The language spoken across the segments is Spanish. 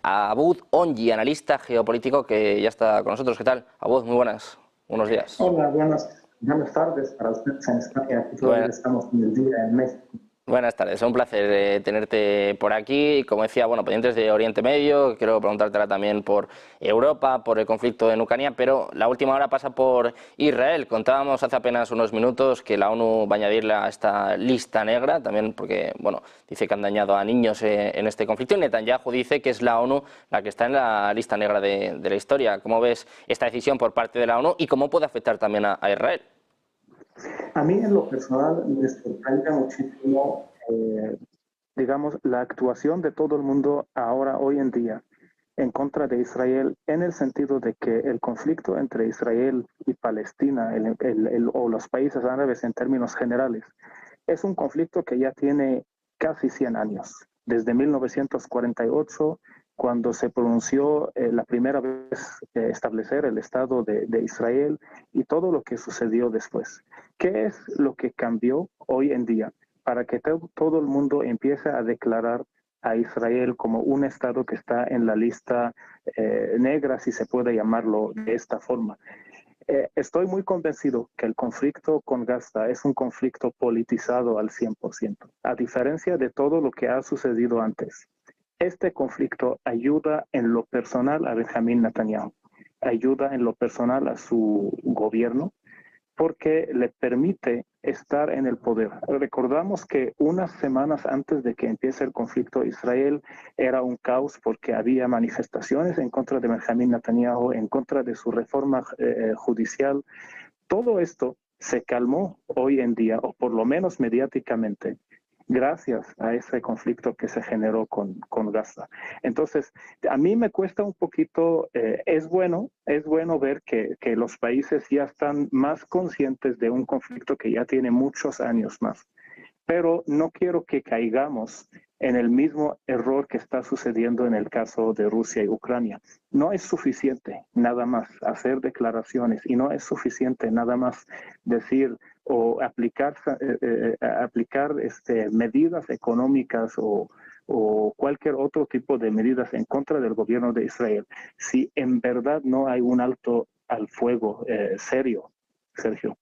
a Abud Ongi, analista geopolítico que ya está con nosotros. ¿Qué tal? Abud, muy buenas. Buenos días. Hola, buenas tardes para ustedes en España. Aquí todavía Buena- estamos en el día en México. Buenas tardes, un placer tenerte por aquí. Como decía, bueno, pendientes de Oriente Medio, quiero preguntártela también por Europa, por el conflicto en Ucrania, pero la última hora pasa por Israel. Contábamos hace apenas unos minutos que la ONU va a añadirle a esta lista negra, también porque, bueno, dice que han dañado a niños en este conflicto, y Netanyahu dice que es la ONU la que está en la lista negra de la historia. ¿Cómo ves esta decisión por parte de la ONU y cómo puede afectar también a Israel? A mí en lo personal me sorprende muchísimo, digamos, la actuación de todo el mundo ahora, hoy en día, en contra de Israel, en el sentido de que el conflicto entre Israel y Palestina, o los países árabes en términos generales, es un conflicto que ya tiene casi 100 años, desde 1948, cuando se pronunció la primera vez establecer el Estado de Israel y todo lo que sucedió después. ¿Qué es lo que cambió hoy en día para que todo el mundo empiece a declarar a Israel como un Estado que está en la lista negra, si se puede llamarlo de esta forma? Estoy muy convencido que el conflicto con Gaza es un conflicto politizado al 100%, a diferencia de todo lo que ha sucedido antes. Este conflicto ayuda en lo personal a Benjamín Netanyahu, ayuda en lo personal a su gobierno, porque le permite estar en el poder. Recordamos que unas semanas antes de que empiece el conflicto, Israel era un caos porque había manifestaciones en contra de Benjamín Netanyahu, en contra de su reforma judicial. Todo esto se calmó hoy en día, o por lo menos mediáticamente, gracias a ese conflicto que se generó con Gaza. Entonces, a mí me cuesta un poquito, es bueno ver que los países ya están más conscientes de un conflicto que ya tiene muchos años más, pero no quiero que caigamos en el mismo error que está sucediendo en el caso de Rusia y Ucrania. No es suficiente nada más hacer declaraciones y no es suficiente nada más decir o aplicar medidas económicas o cualquier otro tipo de medidas en contra del gobierno de Israel si en verdad no hay un alto al fuego serio, Sergio.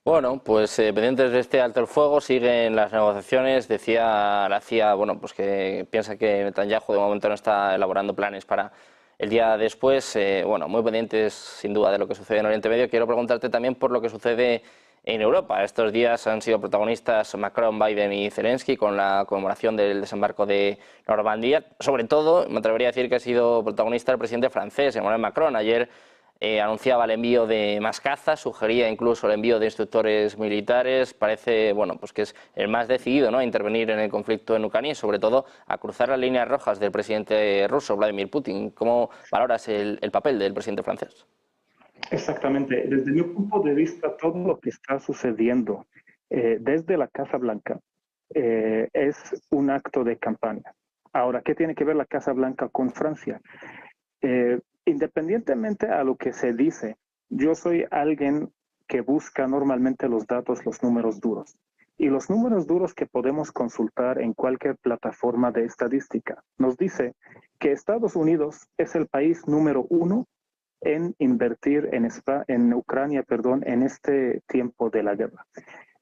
Bueno, pues pendientes de este alto el fuego, siguen las negociaciones. Decía la CIA, bueno, pues que piensa que Netanyahu de momento no está elaborando planes para el día después. Bueno, muy pendientes sin duda de lo que sucede en Oriente Medio. Quiero preguntarte también por lo que sucede en Europa. Estos días han sido protagonistas Macron, Biden y Zelensky con la conmemoración del desembarco de Normandía. Sobre todo, me atrevería a decir que ha sido protagonista el presidente francés, Emmanuel Macron. Ayer anunciaba el envío de más cazas, sugería incluso el envío de instructores militares. Parece, bueno, pues que es el más decidido, ¿no?, a intervenir en el conflicto en Ucrania y sobre todo a cruzar las líneas rojas del presidente ruso, Vladimir Putin. ¿Cómo valoras el papel del presidente francés? Exactamente. Desde mi punto de vista, todo lo que está sucediendo desde la Casa Blanca es un acto de campaña. Ahora, ¿qué tiene que ver la Casa Blanca con Francia? Independientemente a lo que se dice, yo soy alguien que busca normalmente los datos, los números duros. Y los números duros que podemos consultar en cualquier plataforma de estadística nos dice que Estados Unidos es el país número uno en invertir en Ucrania, perdón, en este tiempo de la guerra.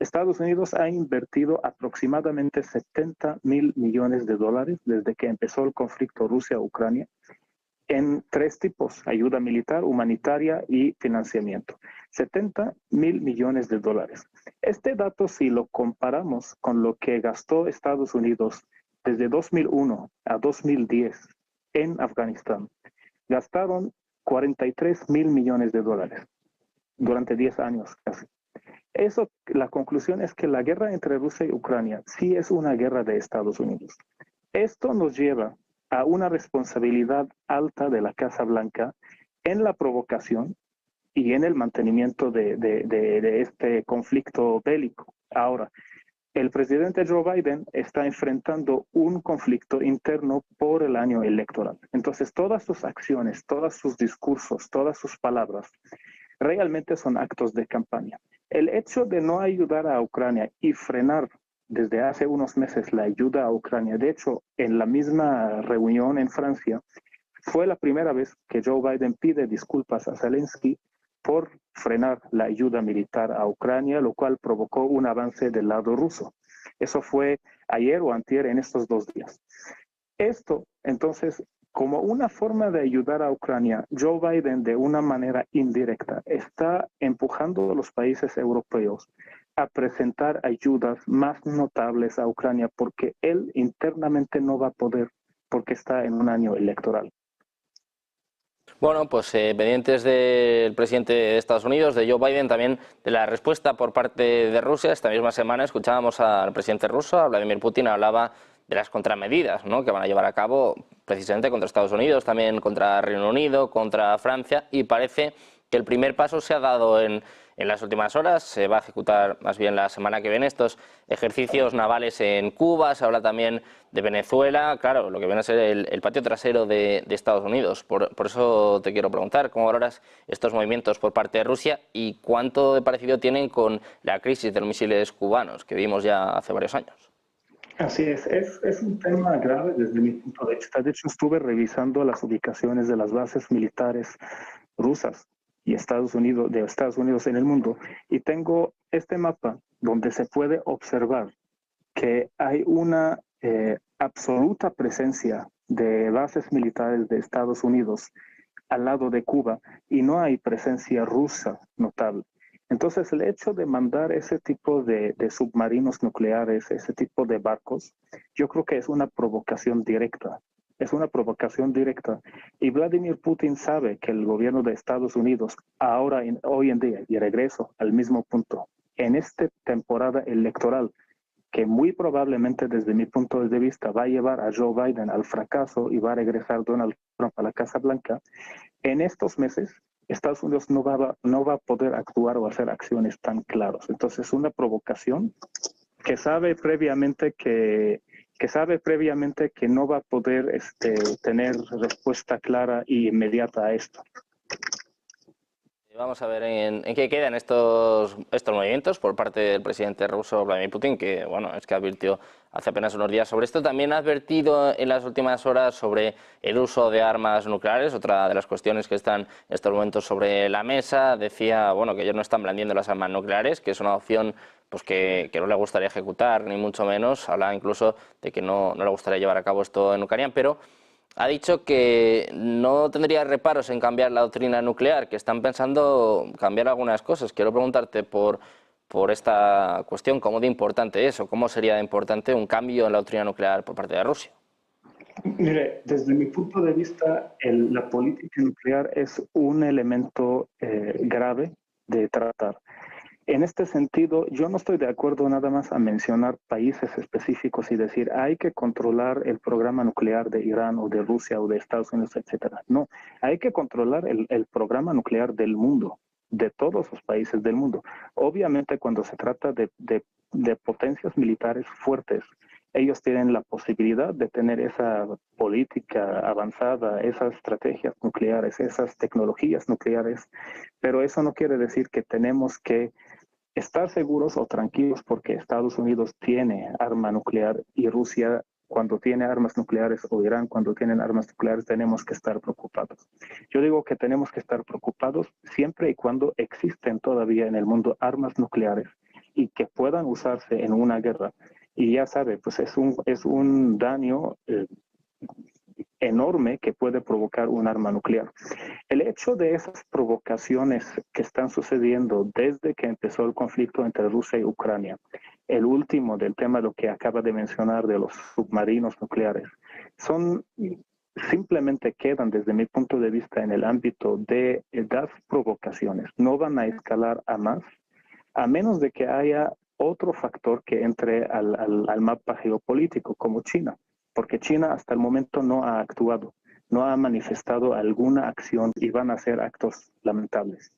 Estados Unidos ha invertido aproximadamente 70.000 millones de dólares desde que empezó el conflicto Rusia-Ucrania en tres tipos: ayuda militar, humanitaria y financiamiento. 70.000 millones de dólares. Este dato, si lo comparamos con lo que gastó Estados Unidos desde 2001 a 2010 en Afganistán, gastaron 43.000 millones de dólares durante 10 años casi. Eso, la conclusión es que la guerra entre Rusia y Ucrania sí es una guerra de Estados Unidos. Esto nos lleva a una responsabilidad alta de la Casa Blanca en la provocación y en el mantenimiento de este conflicto bélico. Ahora, el presidente Joe Biden está enfrentando un conflicto interno por el año electoral. Entonces, todas sus acciones, todos sus discursos, todas sus palabras realmente son actos de campaña. El hecho de no ayudar a Ucrania y frenar desde hace unos meses la ayuda a Ucrania. De hecho, en la misma reunión en Francia, fue la primera vez que Joe Biden pide disculpas a Zelensky por frenar la ayuda militar a Ucrania, lo cual provocó un avance del lado ruso. Eso fue ayer o antier en estos 2 días. Esto, entonces, como una forma de ayudar a Ucrania, Joe Biden de una manera indirecta está empujando a los países europeos a presentar ayudas más notables a Ucrania porque él internamente no va a poder porque está en un año electoral. Bueno, pues pendientes del presidente de Estados Unidos, de Joe Biden, también de la respuesta por parte de Rusia. Esta misma semana escuchábamos al presidente ruso, a Vladimir Putin, hablaba de las contramedidas, ¿no?, que van a llevar a cabo precisamente contra Estados Unidos, también contra Reino Unido, contra Francia, y parece que el primer paso se ha dado en las últimas horas. Se va a ejecutar más bien la semana que viene estos ejercicios navales en Cuba. Se habla también de Venezuela, claro, lo que viene a ser el patio trasero de Estados Unidos. Por eso te quiero preguntar, ¿cómo valoras estos movimientos por parte de Rusia y cuánto de parecido tienen con la crisis de los misiles cubanos que vimos ya hace varios años? Así es un tema grave desde mi punto de vista. De hecho, estuve revisando las ubicaciones de las bases militares rusas y de Estados Unidos en el mundo, y tengo este mapa donde se puede observar que hay una absoluta presencia de bases militares de Estados Unidos al lado de Cuba y no hay presencia rusa notable. Entonces, el hecho de mandar ese tipo de submarinos nucleares, ese tipo de barcos, yo creo que es una provocación directa. Es una provocación directa. Y Vladimir Putin sabe que el gobierno de Estados Unidos, hoy en día, y regreso al mismo punto, en esta temporada electoral, que muy probablemente desde mi punto de vista va a llevar a Joe Biden al fracaso y va a regresar Donald Trump a la Casa Blanca, en estos meses Estados Unidos no va a poder actuar o hacer acciones tan claras. Entonces, una provocación que sabe previamente que no va a poder tener respuesta clara e inmediata a esto. Vamos a ver en qué quedan estos movimientos por parte del presidente ruso Vladimir Putin, que bueno, es que advirtió hace apenas unos días sobre esto. También ha advertido en las últimas horas sobre el uso de armas nucleares, otra de las cuestiones que están en estos momentos sobre la mesa. Decía bueno, que ellos no están blandiendo las armas nucleares, que es una opción pues que no le gustaría ejecutar, ni mucho menos. Hablaba incluso de que no le gustaría llevar a cabo esto en Ucrania, pero ha dicho que no tendría reparos en cambiar la doctrina nuclear, que están pensando cambiar algunas cosas. Quiero preguntarte por esta cuestión, ¿cómo de importante es o cómo sería de importante un cambio en la doctrina nuclear por parte de Rusia? Mire, desde mi punto de vista, la política nuclear es un elemento grave de tratar. En este sentido, yo no estoy de acuerdo nada más a mencionar países específicos y decir hay que controlar el programa nuclear de Irán o de Rusia o de Estados Unidos, etcétera. No, hay que controlar el programa nuclear del mundo, de todos los países del mundo. Obviamente, cuando se trata de potencias militares fuertes, ellos tienen la posibilidad de tener esa política avanzada, esas estrategias nucleares, esas tecnologías nucleares, pero eso no quiere decir que tenemos que estar seguros o tranquilos porque Estados Unidos tiene arma nuclear y Rusia cuando tiene armas nucleares o Irán cuando tienen armas nucleares tenemos que estar preocupados. Yo digo que tenemos que estar preocupados siempre y cuando existen todavía en el mundo armas nucleares y que puedan usarse en una guerra. Y ya sabe, pues es un daño enorme que puede provocar un arma nuclear. El hecho de esas provocaciones que están sucediendo desde que empezó el conflicto entre Rusia y Ucrania, el último del tema lo que acaba de mencionar de los submarinos nucleares, simplemente quedan desde mi punto de vista en el ámbito de las provocaciones. No van a escalar a más, a menos de que haya otro factor que entre al mapa geopolítico como China, porque China hasta el momento no ha actuado, no ha manifestado alguna acción y van a ser actos lamentables.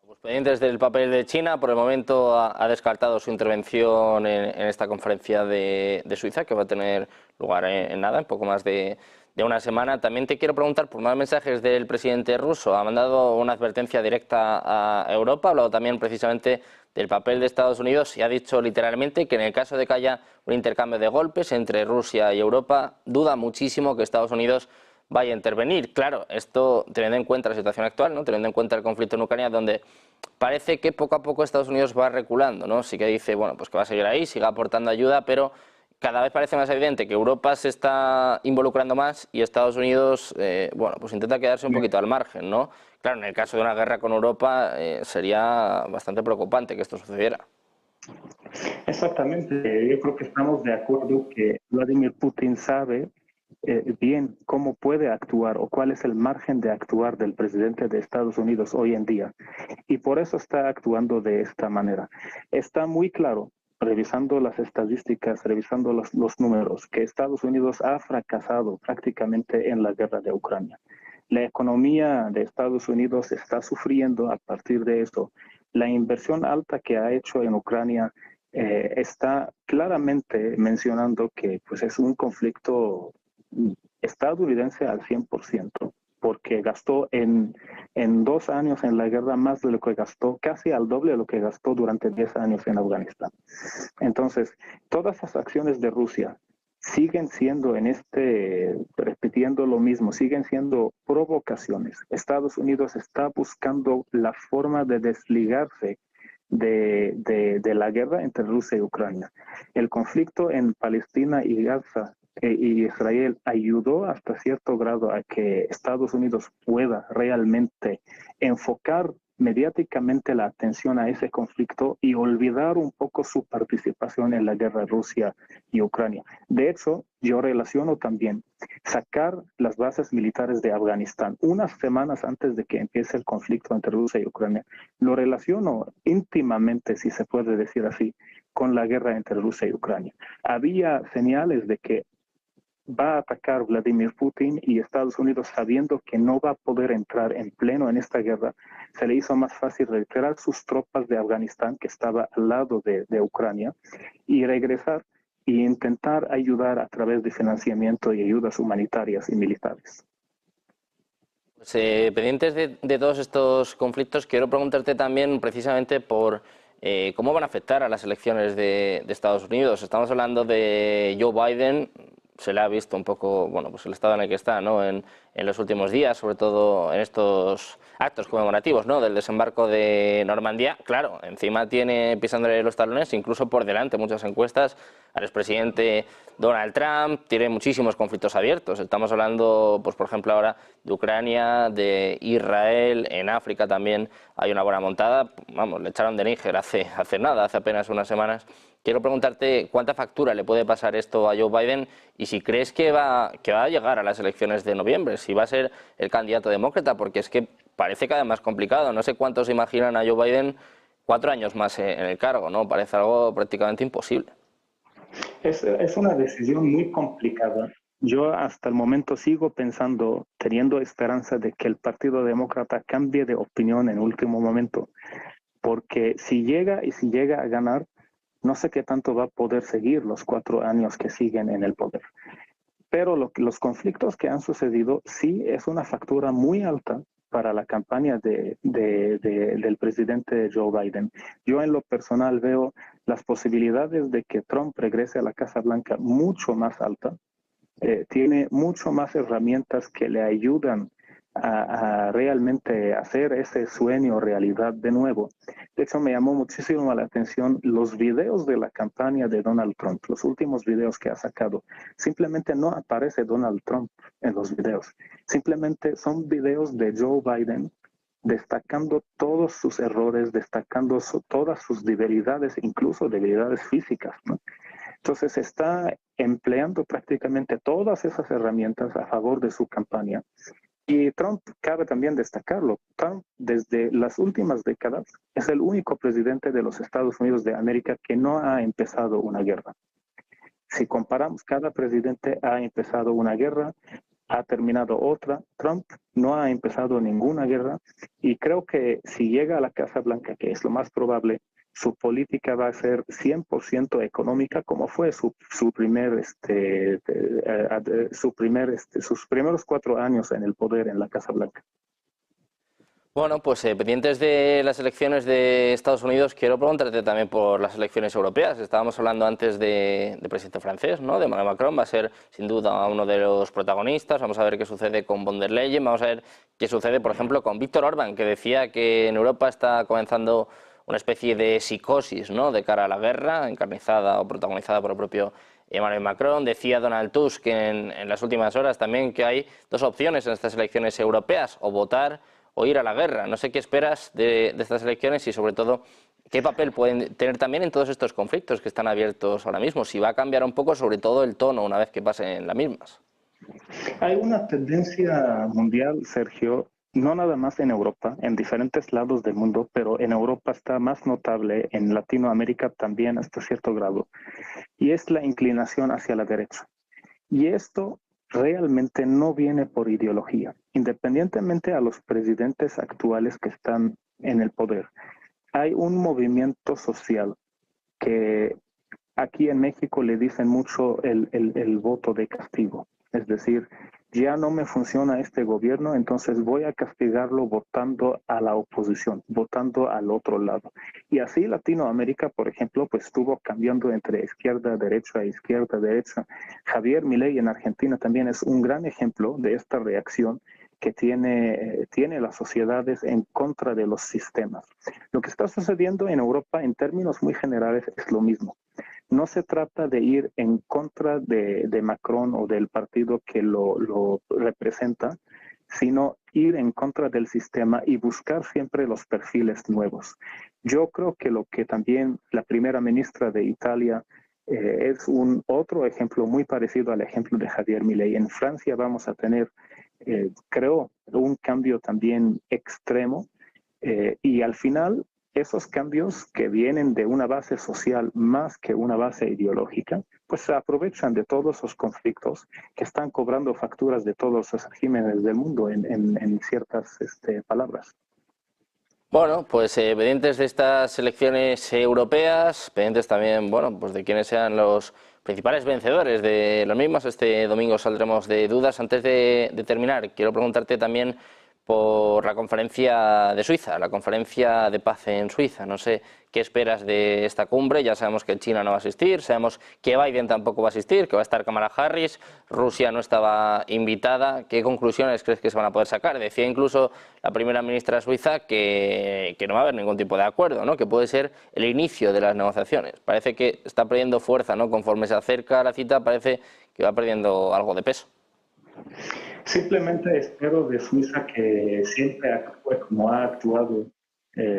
Pues pendientes del papel de China, por el momento ha descartado su intervención en esta conferencia de Suiza, que va a tener lugar en nada, en poco más de de una semana. También te quiero preguntar por más mensajes del presidente ruso. Ha mandado una advertencia directa a Europa, ha hablado también precisamente del papel de Estados Unidos y ha dicho literalmente que en el caso de que haya un intercambio de golpes entre Rusia y Europa, duda muchísimo que Estados Unidos vaya a intervenir. Claro, esto teniendo en cuenta la situación actual, ¿no? Teniendo en cuenta el conflicto en Ucrania, donde parece que poco a poco Estados Unidos va reculando, ¿no? Sí que dice, bueno, pues que va a seguir ahí, siga aportando ayuda, pero cada vez parece más evidente que Europa se está involucrando más y Estados Unidos, bueno, pues intenta quedarse un poquito al margen, ¿no? Claro, en el caso de una guerra con Europa sería bastante preocupante que esto sucediera. Exactamente, yo creo que estamos de acuerdo que Vladimir Putin sabe bien cómo puede actuar o cuál es el margen de actuar del presidente de Estados Unidos hoy en día. Y por eso está actuando de esta manera. Está muy claro, revisando las estadísticas, revisando los números, que Estados Unidos ha fracasado prácticamente en la guerra de Ucrania. La economía de Estados Unidos está sufriendo a partir de eso. La inversión alta que ha hecho en Ucrania está claramente mencionando que pues, es un conflicto estadounidense al 100%, porque gastó en 2 años en la guerra más de lo que gastó, casi al doble de lo que gastó durante 10 años en Afganistán. Entonces, todas las acciones de Rusia siguen siendo repitiendo lo mismo, siguen siendo provocaciones. Estados Unidos está buscando la forma de desligarse de la guerra entre Rusia y Ucrania. El conflicto en Palestina y Gaza y Israel ayudó hasta cierto grado a que Estados Unidos pueda realmente enfocar mediáticamente la atención a ese conflicto y olvidar un poco su participación en la guerra Rusia y Ucrania. De hecho, yo relaciono también sacar las bases militares de Afganistán unas semanas antes de que empiece el conflicto entre Rusia y Ucrania. Lo relaciono íntimamente, si se puede decir así, con la guerra entre Rusia y Ucrania. Había señales de que va a atacar Vladimir Putin y Estados Unidos, sabiendo que no va a poder entrar en pleno en esta guerra, se le hizo más fácil retirar sus tropas de Afganistán, que estaba al lado de Ucrania, y regresar e intentar ayudar a través de financiamiento y ayudas humanitarias y militares. Pues, pendientes de todos estos conflictos, quiero preguntarte también precisamente por cómo van a afectar a las elecciones de Estados Unidos. Estamos hablando de Joe Biden. Se le ha visto un poco, bueno, pues el estado en el que está, ¿no? En los últimos días, sobre todo en estos actos conmemorativos, ¿no? Del desembarco de Normandía. Claro, encima tiene pisándole los talones, incluso por delante, muchas encuestas, al expresidente Donald Trump. Tiene muchísimos conflictos abiertos. Estamos hablando, pues por ejemplo, ahora de Ucrania, de Israel, en África también hay una buena montada. Vamos, le echaron de Níger hace nada, hace apenas unas semanas. Quiero preguntarte cuánta factura le puede pasar esto a Joe Biden y si crees que va a llegar a las elecciones de noviembre, si va a ser el candidato demócrata, porque es que parece cada vez más complicado. No sé cuántos imaginan a Joe Biden 4 años más en el cargo, ¿no? Parece algo prácticamente imposible. Es una decisión muy complicada. Yo hasta el momento sigo pensando, teniendo esperanza de que el Partido Demócrata cambie de opinión en último momento, porque si llega a ganar, no sé qué tanto va a poder seguir los 4 años que siguen en el poder. Pero los conflictos que han sucedido sí es una factura muy alta para la campaña del presidente Joe Biden. Yo en lo personal veo las posibilidades de que Trump regrese a la Casa Blanca mucho más alta. Tiene mucho más herramientas que le ayudan a realmente hacer ese sueño realidad de nuevo. De hecho, me llamó muchísimo la atención los videos de la campaña de Donald Trump, los últimos videos que ha sacado. Simplemente no aparece Donald Trump en los videos. Simplemente son videos de Joe Biden destacando todos sus errores, destacando todas sus debilidades, incluso debilidades físicas, ¿no? Entonces está empleando prácticamente todas esas herramientas a favor de su campaña. Y Trump, cabe también destacarlo, Trump desde las últimas décadas es el único presidente de los Estados Unidos de América que no ha empezado una guerra. Si comparamos, cada presidente ha empezado una guerra, ha terminado otra. Trump no ha empezado ninguna guerra y creo que si llega a la Casa Blanca, que es lo más probable, su política va a ser 100% económica, como fue sus primeros 4 años en el poder en la Casa Blanca. Bueno, pues pendientes de las elecciones de Estados Unidos, quiero preguntarte también por las elecciones europeas. Estábamos hablando antes del presidente francés, ¿no? De Emmanuel Macron, va a ser sin duda uno de los protagonistas. Vamos a ver qué sucede con von der Leyen, vamos a ver qué sucede, por ejemplo, con Viktor Orbán, que decía que en Europa está comenzando una especie de psicosis, ¿no? De cara a la guerra, encarnizada o protagonizada por el propio Emmanuel Macron. Decía Donald Tusk en las últimas horas también que hay dos opciones en estas elecciones europeas, o votar o ir a la guerra. No sé qué esperas de estas elecciones y sobre todo qué papel pueden tener también en todos estos conflictos que están abiertos ahora mismo, si va a cambiar un poco sobre todo el tono una vez que pasen las mismas. Hay una tendencia mundial, Sergio, no nada más en Europa, en diferentes lados del mundo, pero en Europa está más notable, en Latinoamérica también hasta cierto grado, y es la inclinación hacia la derecha. Y esto realmente no viene por ideología. Independientemente a los presidentes actuales que están en el poder, hay un movimiento social que aquí en México le dicen mucho el voto de castigo. Es decir, ya no me funciona este gobierno, entonces voy a castigarlo votando a la oposición, votando al otro lado. Y así Latinoamérica, por ejemplo, pues estuvo cambiando entre izquierda, derecha e izquierda, derecha. Javier Milei en Argentina también es un gran ejemplo de esta reacción que tiene las sociedades en contra de los sistemas. Lo que está sucediendo en Europa en términos muy generales es lo mismo. No se trata de ir en contra de Macron o del partido que lo representa, sino ir en contra del sistema y buscar siempre los perfiles nuevos. Yo creo que lo que también la primera ministra de Italia es un otro ejemplo muy parecido al ejemplo de Javier Milei. En Francia vamos a tener, creo, un cambio también extremo y al final esos cambios que vienen de una base social más que una base ideológica, pues se aprovechan de todos esos conflictos que están cobrando facturas de todos los regímenes del mundo en ciertas palabras. Bueno, pues pendientes de estas elecciones europeas, pendientes también, bueno, pues de quiénes sean los principales vencedores de las mismas. Este domingo saldremos de dudas. Antes de terminar, quiero preguntarte también por la conferencia de Suiza, la conferencia de paz en Suiza. No sé qué esperas de esta cumbre. Ya sabemos que China no va a asistir, sabemos que Biden tampoco va a asistir, que va a estar Kamala Harris, Rusia no estaba invitada. ¿Qué conclusiones crees que se van a poder sacar? Decía incluso la primera ministra suiza que no va a haber ningún tipo de acuerdo, ¿no? Que puede ser el inicio de las negociaciones. Parece que está perdiendo fuerza, ¿no? Conforme se acerca la cita, parece que va perdiendo algo de peso. Simplemente espero de Suiza que siempre actúe como ha actuado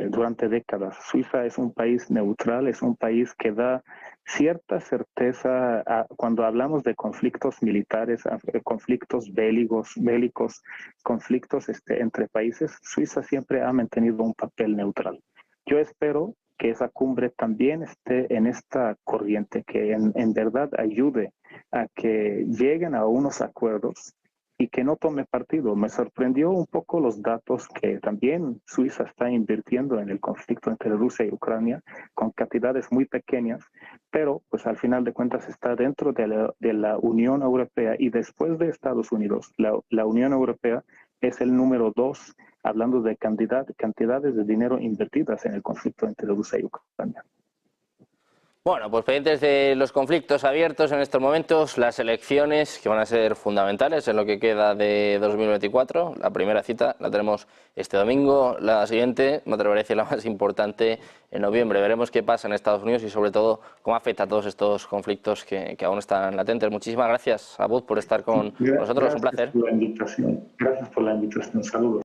durante décadas. Suiza es un país neutral, es un país que da cierta certeza cuando hablamos de conflictos militares, conflictos bélicos, conflictos entre países. Suiza siempre ha mantenido un papel neutral. Yo espero que esa cumbre también esté en esta corriente, que en verdad ayude a que lleguen a unos acuerdos y que no tome partido. Me sorprendió un poco los datos que también Suiza está invirtiendo en el conflicto entre Rusia y Ucrania con cantidades muy pequeñas, pero pues al final de cuentas está dentro de la Unión Europea y después de Estados Unidos. La Unión Europea es el número 2 hablando de cantidades de dinero invertidas en el conflicto entre Rusia y Ucrania. Bueno, pues pendientes de los conflictos abiertos en estos momentos, las elecciones que van a ser fundamentales en lo que queda de 2024. La primera cita la tenemos este domingo, la siguiente, me atrevería a decir la más importante, en noviembre. Veremos qué pasa en Estados Unidos y sobre todo cómo afecta a todos estos conflictos que aún están latentes. Muchísimas gracias, Abud, por estar con nosotros, un placer. Gracias por la invitación. Saludos.